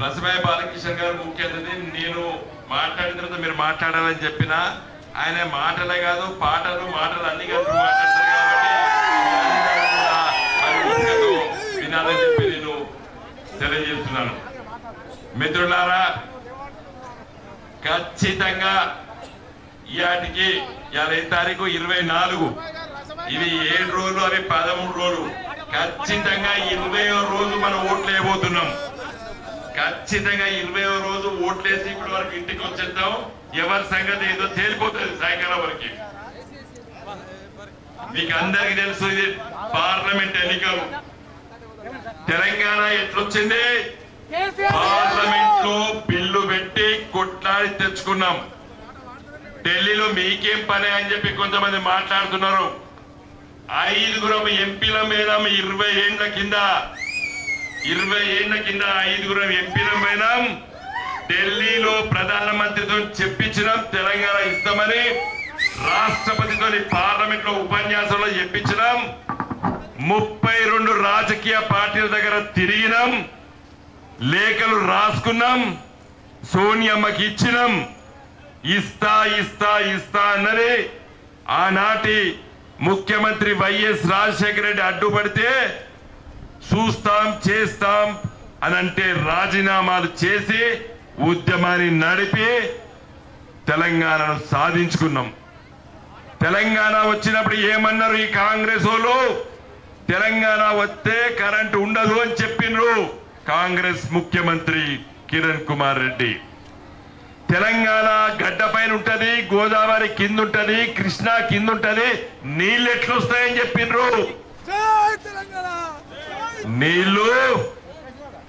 రసమయ బాలకృష్ణ గారు ముఖ్య అతిథి. నేను మాట్లాడిన తర్వాత మీరు మాట్లాడాలని చెప్పిన ఆయన మాటలే కాదు పాటలు అన్ని కలిపి మాట్లాడతారు కాబట్టి వినాలని చెప్పి నేను తెలియజేస్తున్నాను. మిత్రులారా, ఖచ్చితంగా ఇయాటికి ఇవాళ తారీఖు 24, ఇది 7 రోజులు అవి 13 రోజులు. ఖచ్చితంగా 20వ రోజు మనం ఓట్లు వేయబోతున్నాం. ఖచ్చితంగా 20వ రోజు ఓట్లేసి ఇప్పటి వరకు ఇంటికి వచ్చేద్దాం. ఎవరి సంగతి ఏదో తేలిపోతుంది సాయంకాలం వరకు. మీకు అందరికీ తెలుసు, ఇది పార్లమెంట్ ఎన్నికలు. తెలంగాణ ఎట్లొచ్చింది? పార్లమెంట్ లో బిల్లు పెట్టి కొట్లాడి తెచ్చుకున్నాం. ఢిల్లీలో మీకేం పని అని చెప్పి కొంతమంది మాట్లాడుతున్నారు. 5 ఎంపీల మీద 20 ఏళ్ల కింద 5 ఎంపీల మీద ఢిల్లీలో ప్రధానమంత్రితో చెప్పించినాం తెలంగాణ ఇస్తామని. రాష్ట్రపతితో పార్లమెంట్ లో ఉపన్యాసంలో చెప్పించినాం. 32 రాజకీయ పార్టీల దగ్గర తిరిగినాం, లేఖలు రాసుకున్నాం, సోనియమ్మకి ఇచ్చినాం. ఇస్తా అన్నది ఆనాటి ముఖ్యమంత్రి వైఎస్ రాజశేఖర రెడ్డి అడ్డుపడితే చూస్తాం చేస్తాం అని అంటే రాజీనామాలు చేసి ఉద్యమాన్ని నడిపి తెలంగాణను సాధించుకున్నాం. తెలంగాణ వచ్చినప్పుడు ఏమన్నారు ఈ కాంగ్రెస్ వాళ్ళు? తెలంగాణ వస్తే కరెంటు ఉండదు అని చెప్పిండ్రు కాంగ్రెస్ ముఖ్యమంత్రి కిరణ్ కుమార్ రెడ్డి. తెలంగాణ గడ్డ పైన ఉంటది, గోదావరి కింద ఉంటది, కృష్ణా కింద ఉంటది, నీళ్ళు ఎట్లు వస్తాయని చెప్పిండ్రు. నీళ్లు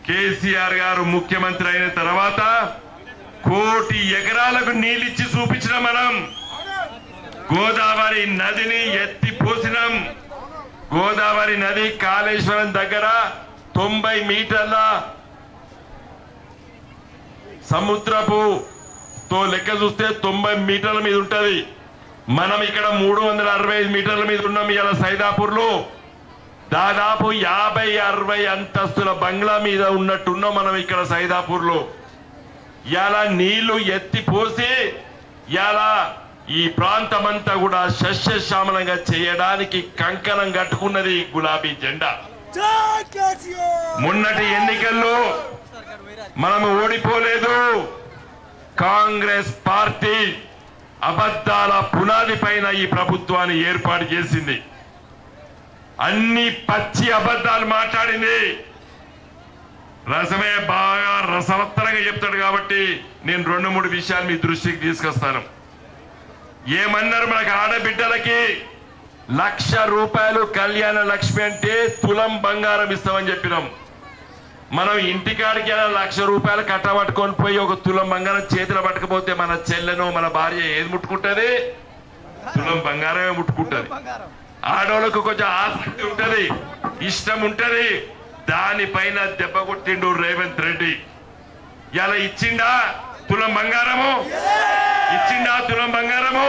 కేసీఆర్ గారు ముఖ్యమంత్రి అయిన తర్వాత 1 కోటి ఎకరాలకు నీళ్ళు ఇచ్చి చూపించిన మనం. గోదావరి నదిని ఎత్తిపోసినాం. గోదావరి నది కాళేశ్వరం దగ్గర 90 మీటర్ల సముద్రపుతో లెక్క చూస్తే 90 మీటర్ల మీద ఉంటది. మనం ఇక్కడ 365 మీటర్ల మీద ఉన్నాం. ఇవాళ సైదాపూర్ లో దాదాపు 50-60 అంతస్తుల బంగ్లా మీద ఉన్నట్టున్నాం మనం ఇక్కడ సైదాపూర్ లో. ఇవాళ నీళ్లు ఎత్తిపోసి ఇవాళ ఈ ప్రాంతమంతా కూడా సస్యశ్యామలంగా చేయడానికి కంకణం కట్టుకున్నది గులాబీ జెండా. మొన్నటి ఎన్నికల్లో మనము ఓడిపోలేదు. కాంగ్రెస్ పార్టీ అబద్ధాల పునాది పైన ఈ ప్రభుత్వాన్ని ఏర్పాటు చేసింది. అన్ని పచ్చి అబద్ధాలు మాట్లాడింది. రసమే బాగా రసవత్తరంగా చెప్తాడు కాబట్టి నేను 2-3 విషయాలు మీ దృష్టికి తీసుకొస్తాను. ఏమన్నారు? మనకు ఆడబిడ్డలకి 1,00,000 రూపాయలు కళ్యాణ లక్ష్మి అంటే తులం బంగారం ఇస్తామని చెప్పినాం. మనం ఇంటికాడికి 1,00,000 రూపాయలు కట్టబట్టుకొని పోయి 1 తులం బంగారం చేతిలో పట్టుకపోతే మన చెల్లెను మన భార్య ఏది ముట్టుకుంటది? తులం బంగారమే ముట్టుకుంటది. ఆడోళ్ళకు కొంచెం ఆసక్తి ఉంటది, ఇష్టం ఉంటది. దానిపైన దెబ్బ కొట్టిండు రేవంత్ రెడ్డి. ఇలా ఇచ్చిండా తులం బంగారము? ఇచ్చిండా తులం బంగారము?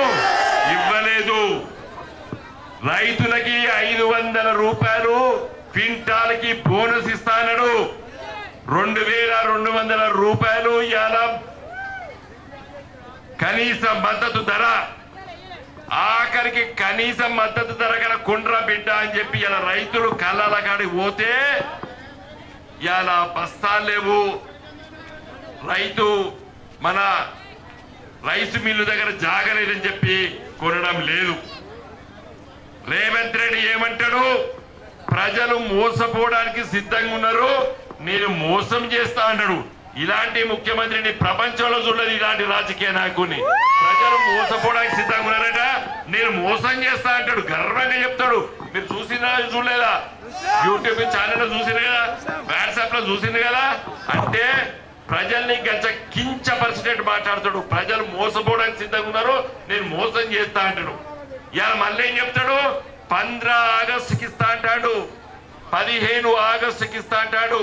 ఇవ్వలేదు. రైతులకి 500 రూపాయలు క్వింటాల్కి బోనస్ ఇస్తానడు. 2,200 రూపాయలు ఇవాళ కనీస మద్దతు ధర. ఆఖరికి కనీస మద్దతు ధర కన్నా కొండ్ర బిడ్డ అని చెప్పి ఇలా రైతులు కళ్ళల కాడికి పోతే ఇలా బస్తాలు లేవు. రైతు మన రైస్ మిల్లు దగ్గర జాగలేదని చెప్పి కొనడం లేదు. రేవంత్ రెడ్డి ఏమంటాడు? ప్రజలు మోసపోవడానికి సిద్ధంగా ఉన్నారు, నేను మోసం చేస్తా అంటాడు. ఇలాంటి ముఖ్యమంత్రిని ప్రపంచంలో చూడలేదు. ఇలాంటి రాజకీయ నాయకుని ప్రజలు మోసపోవడానికి సిద్ధంగా ఉన్నారట. నేను మోసం చేస్తా అంటాడు, గర్వంగా చెప్తాడు. మీరు చూసినా చూడలేదా? యూట్యూబ్ ఛానల్ చూసింది కదా, వాట్సాప్ లో చూసింది కదా. అంటే ప్రజల్ని గంట కించపరిచినట్టు మాట్లాడతాడు. ప్రజలు మోసపోవడానికి సిద్ధంగా ఉన్నారు, నేను మోసం చేస్తా అంటాడు. ఇలా మళ్ళీ ఏం చెప్తాడు? 15 ఆగస్టుకి ఇస్తా అంటాడు, 15 ఆగస్టుకి ఇస్తా అంటాడు.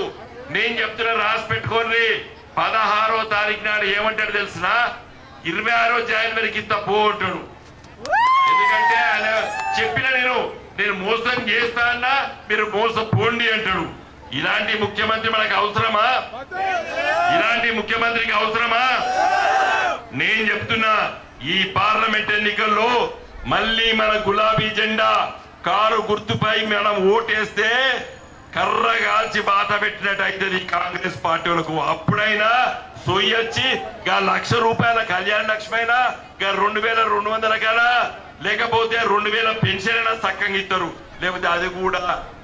నేను చెప్తున్నా రాసి పెట్టుకోండి. 16వ తారీఖు నాడు ఏమంటాడు తెలిసిన? 26వ జనవరికి ఇంత పో అంటాడు. ఎందుకంటే ఆయన చెప్పిన నేను మోసం చేస్తా అన్నా మీరు మోసపోండి అంటాడు. ఇలాంటి ముఖ్యమంత్రి మనకు అవసరమా? ఇలాంటి ముఖ్యమంత్రికి అవసరమా? నేను చెప్తున్నా, ఈ పార్లమెంట్ ఎన్నికల్లో మళ్ళీ మన గులాబీ జెండా కారు గుర్తుపై మనం ఓటేస్తే కర్ర కాల్చి బాట పెట్టినట్టు ఈ కాంగ్రెస్ పార్టీ వాళ్ళకు. అప్పుడైనా సొయ్యొచ్చి గా ₹1,00,000 కళ్యాణ లక్ష్మైనా, గా 2,200 కన్నా, లేకపోతే 2,000 పెన్షన్ అయినా చక్కగా ఇస్తారు. లేకపోతే అది కూడా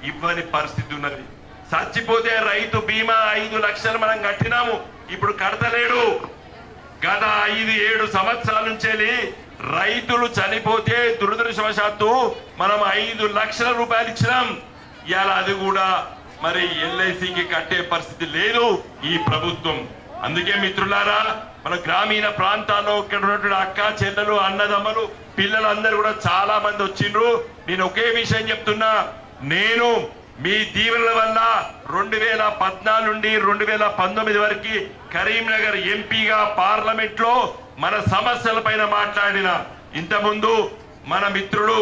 ఇవ్వని పరిస్థితి ఉన్నది. చచ్చిపోతే రైతు బీమా 5 లక్షలు మనం కట్టినాము, ఇప్పుడు కడతలేడు. గత 5-7 సంవత్సరాల నుంచి రైతులు చనిపోతే దురదృష్టవశాత్తు మనం 5 లక్షల రూపాయలు ఇచ్చినాం. ఇవాళ అది కూడా మరి ఎల్ఐసికి కట్టే పరిస్థితి లేదు ఈ ప్రభుత్వం. అందుకే మిత్రులారా, మన గ్రామీణ ప్రాంతాల్లో ఇక్కడ ఉన్నటువంటి అక్క చెల్లెలు అన్నదమ్మలు పిల్లలందరూ కూడా చాలా మంది వచ్చిండ్రు. నేను ఒకే విషయం చెప్తున్నా, నేను మీ దీవెనల వల్ల 2014 నుండి 2019 వరకు కరీంనగర్ ఎంపీగా పార్లమెంట్ లో మన సమస్యల పైన మాట్లాడిన. ఇంతకుముందు మన మిత్రుడు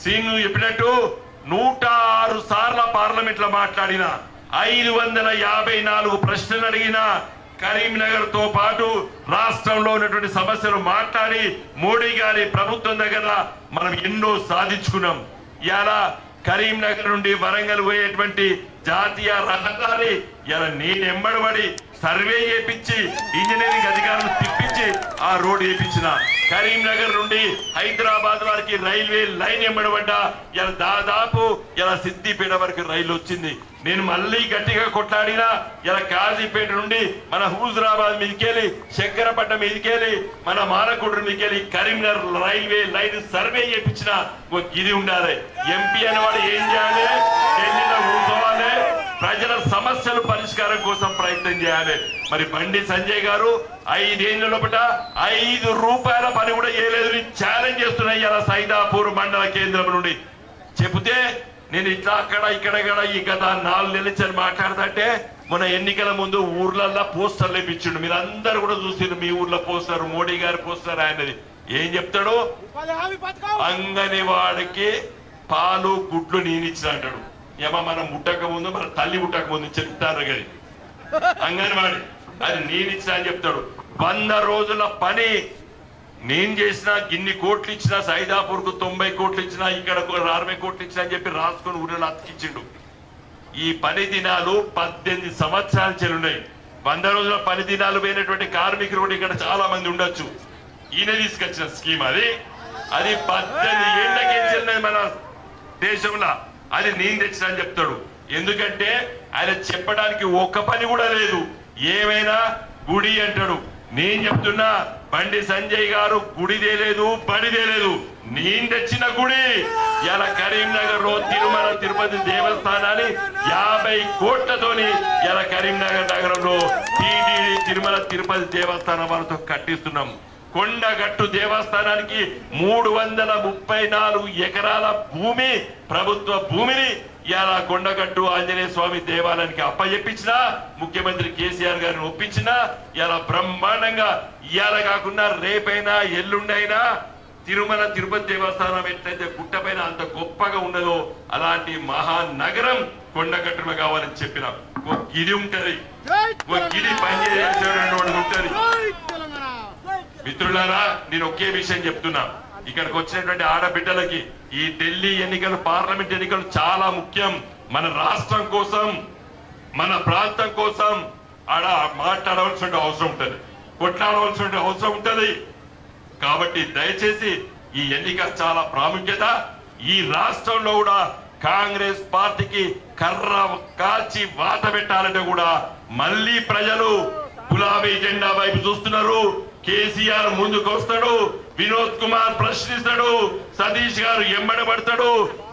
సీను చెప్పినట్టు 106 సార్ల పార్లమెంట్ లో మాట్లాడిన, 554 ప్రశ్నలు అడిగిన, కరీంనగర్ తో పాటు రాష్ట్రంలో ఉన్నటువంటి సమస్యలు మాట్లాడి మోడీ గారి ప్రభుత్వం దగ్గర మనం ఎన్నో సాధించుకున్నాం. ఇలా కరీంనగర్ నుండి వరంగల్ పోయేటువంటి జాతీయ రహదారి ఇలా నేను ఎంబడబడి సర్వే చేయించి ఇంజనీరింగ్ అధికారులు తిప్పించి ఆ రోడ్డు వేయించిన. కరీంనగర్ నుండి హైదరాబాద్ వరకు రైల్వే లైన్ ఎంబడబడ్డా ఇలా దాదాపు ఇలా సిద్దిపేట వరకు రైలు వచ్చింది. నేను మళ్ళీ గట్టిగా కొట్లాడినా ఇలా కాజీపేట నుండి మన హుజురాబాద్ మీదకెళ్ళి శంకరపట్ట మీదకెళ్ళి మన మానకొండ మీదకెళ్ళి కరీంనగర్ రైల్వే లైన్ సర్వే చేయించిన. ఇది ఉండాలి. ఎంపీ అనేవాడు ఏం చేయాలి? ఢిల్లీలో కూర్చోవాలి, ప్రజల సమస్యలు పరిష్కారం కోసం ప్రయత్నం చేయాలి. మరి బండి సంజయ్ గారు 5 ఏళ్ల లోపల ₹5 పని కూడా చేయలేదు. ఛాలెంజ్ చేస్తున్నాయి ఇలా సైదాపూర్ మండల కేంద్రం నుండి. చెబితే నేను ఇట్లా అక్కడ ఇక్కడ ఈ గత 4 నెలల నుంచి మాట్లాడుతుంటే మన ఎన్నికల ముందు ఊర్లల్లో పోస్టర్లు ఇప్పించిండు. మీరు అందరు కూడా చూసిండ్రు మీ ఊర్లో పోస్టర్, మోడీ గారి పోస్టర్. ఆయనది ఏం చెప్తాడు? అంగనివాడికి పాలు గుడ్లు నేనిచ్చిన అంటాడు. ఏమో మనం ముట్టక ముందు, మన తల్లి ముట్టక ముందు చెప్తారు కదా అంగన్వాడి, అది నేనిచ్చిన అని చెప్తాడు. 100 రోజుల పని నేను చేసిన, గిన్ని కోట్లు ఇచ్చిన, సైదాపూర్ కు 90 కోట్లు ఇచ్చిన, ఇక్కడ 60 కోట్లు ఇచ్చిన అని చెప్పి రాసుకొని ఊరిలో అతికించిండు. ఈ పని దినాలు 18 సంవత్సరాల చెల్లున్నాయి. 100 రోజుల పని దినాలు పోయినటువంటి కార్మికులు కూడా ఇక్కడ చాలా మంది ఉండొచ్చు. ఈయన తీసుకొచ్చిన స్కీమ్ అది 18 ఏళ్లకే చెల్లినది మన దేశంలో. అది నేను తెచ్చిన అని చెప్తాడు. ఎందుకంటే ఆయన చెప్పడానికి ఒక్క పని కూడా లేదు. ఏమైనా గుడి అంటాడు. నేను చెప్తున్నా, బండి సంజయ్ గారు గుడిదే లేదు, బడిదే లేదు, నేను తెచ్చిన గుడి. ఇలా కరీంనగర్ లో తిరుమల తిరుపతి దేవస్థానాన్ని 50 కోట్లతోని ఇలా కరీంనగర్ నగరంలో టీటీడీ తిరుమల తిరుపతి దేవస్థానం వాళ్ళతో కట్టిస్తున్నాం. కొండగట్టు దేవస్థానానికి 334 ఎకరాల భూమి, ప్రభుత్వ భూమిని ఇలా కొండగట్టు ఆంజనేయ స్వామి దేవాలయానికి అప్పచెప్పించిన, ముఖ్యమంత్రి కేసీఆర్ గారిని ఒప్పించిన. ఇలా బ్రహ్మాండంగా ఇవాళ కాకుండా రేపైనా ఎల్లుండైనా తిరుమల తిరుపతి దేవస్థానం ఎట్లయితే గుట్టపైన అంత గొప్పగా ఉన్నదో అలాంటి మహానగరం కొండగట్టులో కావాలని చెప్పిన. ఒక గిరి ఉంటది, ఒక గిరి పనిచేసేటువంటి ఉంటది. మిత్రులారా, నేను ఒకే విషయం చెప్తున్నా, ఇక్కడికి వచ్చినటువంటి ఆడబిడ్డలకి ఈ ఢిల్లీ ఎన్నికలు, పార్లమెంట్ ఎన్నికలు చాలా ముఖ్యం. మన రాష్ట్రం కోసం, మన ప్రాంతం కోసం ఆడ మాట్లాడవలసిన అవసరం ఉంటుంది, కొట్లాడవలసిన అవసరం ఉంటుంది. కాబట్టి దయచేసి ఈ ఎన్నిక చాలా ప్రాముఖ్యత. ఈ రాష్ట్రంలో కూడా కాంగ్రెస్ పార్టీకి కర్ర కాల్చి వాత పెట్టాలంటే కూడా మళ్ళీ ప్రజలు గులాబీ జెండా వైపు చూస్తున్నారు. కేసీఆర్ ముందుకు వస్తాడు, వినోద్ కుమార్ ప్రశ్నిస్తాడు, సతీష్ గారు ఎంబడబడతాడు,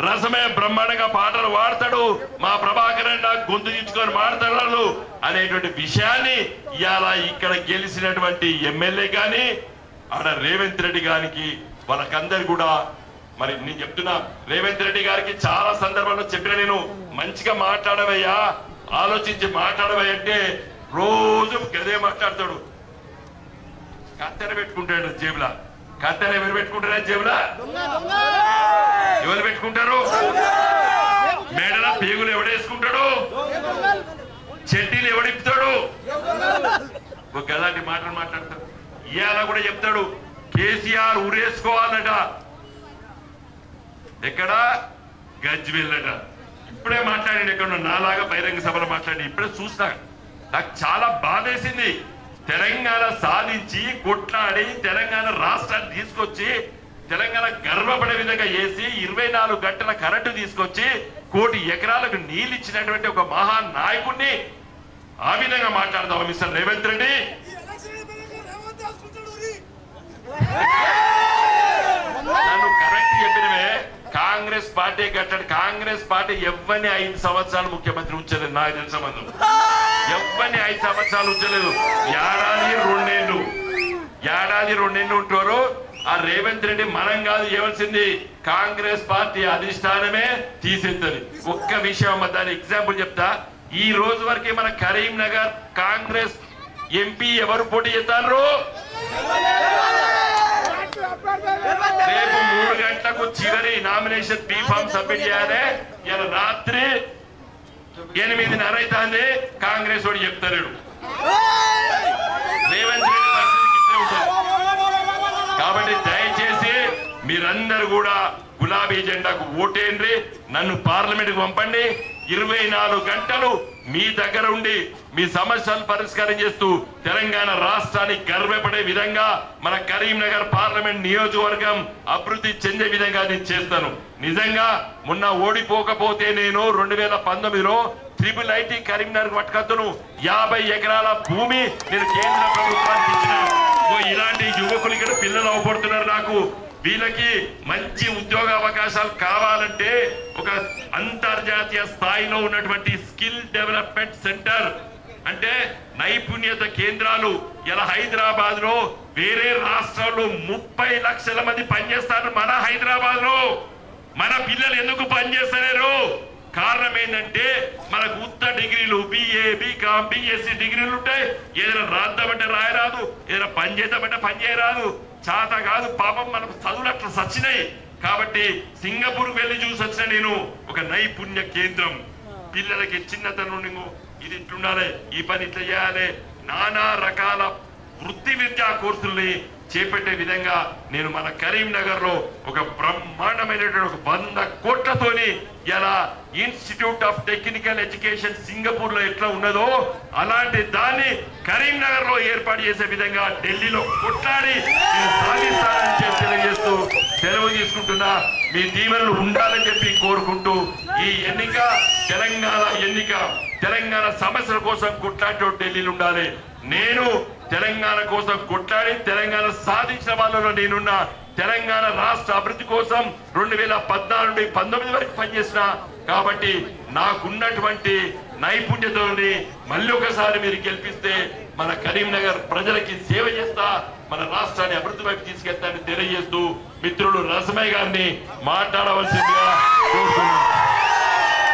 రసమే బ్రహ్మాండంగా పాటలు పాడతాడు, మా ప్రభాకర్ గొంతు తీసుకొని మాడతాడు అనేటువంటి విషయాన్ని ఇవాళ ఇక్కడ గెలిచినటువంటి ఎమ్మెల్యే గాని ఆడ రేవంత్ రెడ్డి గారికి వాళ్ళకందరు కూడా, మరి నేను చెప్తున్నా, రేవంత్ రెడ్డి గారికి చాలా సందర్భాల్లో చెప్పిన, నేను మంచిగా మాట్లాడవయ్యా, ఆలోచించి మాట్లాడవయ్య అంటే రోజు గదే మాట్లాడతాడు. కత్తెర పెట్టుకుంటాడు జేబులా. కత్తెర ఎవరు పెట్టుకుంటారా జేబులా? ఎవరు పెట్టుకుంటారు? మేడల పేగులు ఎవడేసుకుంటాడు? చెడ్డీలు ఎవడిపుతాడు? ఒక అలాంటి మాటలు మాట్లాడతాడు. ఇవాళ కూడా చెప్తాడు కేసీఆర్ ఊరేసుకోవాలట. ఎక్కడ? గజ్వేల్లట. ఇప్పుడే మాట్లాడి ఎక్కడ నాలాగా బహిరంగ సభలో మాట్లాడి ఇప్పుడే చూస్తా. నాకు చాలా బాధేసింది. తెలంగాణ సాధించి కొట్లాడి తెలంగాణ రాష్ట్రాన్ని తీసుకొచ్చి తెలంగాణ గర్వపడే విధంగా చేసి 24 గంటల కరెంటు తీసుకొచ్చి 1 కోటి ఎకరాలకు నీళ్ళు ఇచ్చినటువంటి ఒక మహా నాయకుడిని ఆ విధంగా మాట్లాడదాం మిస్టర్ రేవంత్ రెడ్డి. నన్ను కరెక్ట్ చెప్పినవే. కాంగ్రెస్ పార్టీ కట్టాడు. కాంగ్రెస్ పార్టీ ఎవ్వరిని 5 సంవత్సరాలు ముఖ్యమంత్రి ఉంచలేదు. నాకు తెలిసిన సంబంధం ఎవ్వరిని 5 సంవత్సరాలు ఉంచలేదు. ఏడాది 2 నెలలు ఉంటారు. ఆ రేవంత్ రెడ్డి మనం కాదు ఇవ్వాల్సింది, కాంగ్రెస్ పార్టీ అధిష్టానమే తీసేస్తుంది. ఒక్క విషయం దాని ఎగ్జాంపుల్ చెప్తా. ఈ రోజు వరకే మన కరీంనగర్ కాంగ్రెస్ ఎంపీ ఎవరు పోటీ చేస్తారు? రేపు 3 గంటలకు చివరి నామినేషన్ బీ ఫామ్ సబ్మిట్ చేయాలి. ఇలా రాత్రి 8:30 అవుతుంది. కాంగ్రెస్ వాడు చెప్తారు రేవంత్ రెడ్డి పరిస్థితికి ఇట్లే ఉంటుంది. కాబట్టి దయచేసి మీరందరూ కూడా గులాబీ జెండాకు ఓటేయండి. నన్ను పార్లమెంట్కి పంపండి. 24 గంటలు మీ దగ్గర ఉండి మీ సమస్యలు పరిష్కారం చేస్తూ తెలంగాణ రాష్ట్రాన్ని గర్వపడే విధంగా మన కరీంనగర్ పార్లమెంట్ నియోజకవర్గం అభివృద్ధి చెందే విధంగా నేను చేస్తాను. నిజంగా మొన్న ఓడిపోకపోతే నేను 2019లో IIIT కరీంనగర్ పట్టుకత్తును 50 ఎకరాల భూమి నేను కేంద్ర ప్రభుత్వానికి ఇచ్చిన. ఇలాంటి యువకులు ఇక్కడ పిల్లలు అవపడుతున్నారు. నాకు వీళ్ళకి మంచి ఉద్యోగ అవకాశాలు కావాలంటే ఒక అంతర్జాతీయ స్థాయిలో ఉన్నటువంటి స్కిల్ డెవలప్మెంట్ సెంటర్ అంటే నైపుణ్యత కేంద్రాలు ఇలా హైదరాబాద్ లో వేరే రాష్ట్రాల్లో 30 లక్షల మంది పనిచేస్తారు. మన హైదరాబాద్ లో మన పిల్లలు ఎందుకు పనిచేస్తలేరు? కారణం ఏంటంటే మనకు ఉత్త డిగ్రీలు BA BCom BSc డిగ్రీలు ఉంటాయి. ఏదైనా రాద్దామంటే రాయరాదు, ఏదైనా పని చేద్దామంటే పని చేయరాదు, చాత కాదు. పాపం మనం చదువులు అట్లా సచ్చినాయి. కాబట్టి సింగపూర్ వెళ్ళి చూసి వచ్చిన నేను ఒక నైపుణ్య కేంద్రం. పిల్లలకి చిన్నతనం నుండి ఇది ఇట్లుండాలి, ఈ పని ఇట్లా చేయాలి, నానా రకాల వృత్తి విద్యా కోర్సుల్ని చేపట్టే విధంగా నేను మన కరీంనగర్ లో ఒక బ్రహ్మాండమైనటువంటి 100 కోట్లతోని ఇలా institute of technical education Singapore లో ఎట్లా ఉన్నదో అలాంటి దాన్ని కరీంనగర్ లో ఏర్పాటు చేసే విధంగా ఢిల్లీలో కొట్లాడి సాధిస్తానని తెలియజేస్తూ సెలవు తీసుకుంటున్నా. మీ దీవెనలు ఉండాలని చెప్పి కోరుకుంటూ ఈ ఎన్నిక తెలంగాణ సమస్యల కోసం కొట్లాడి ఢిల్లీలో ఉండాలి. నేను తెలంగాణ కోసం కొట్లాడి తెలంగాణ సాధించిన వాళ్ళలో నేనున్నా. తెలంగాణ రాష్ట్ర అభివృద్ధి కోసం 2014 నుండి 19 వరకు పనిచేసిన. కాబట్టి నాకున్నటువంటి నైపుణ్యతని మళ్ళీ ఒకసారి మీరు గెలిపిస్తే మన కరీంనగర్ ప్రజలకి సేవ చేస్తా, మన రాష్ట్రాన్ని అభివృద్ధి వైపు తీసుకెళ్తానని తెలియజేస్తూ మిత్రులు రసమయ్య గారిని మాట్లాడవలసిందిగా కోరుతున్నాను.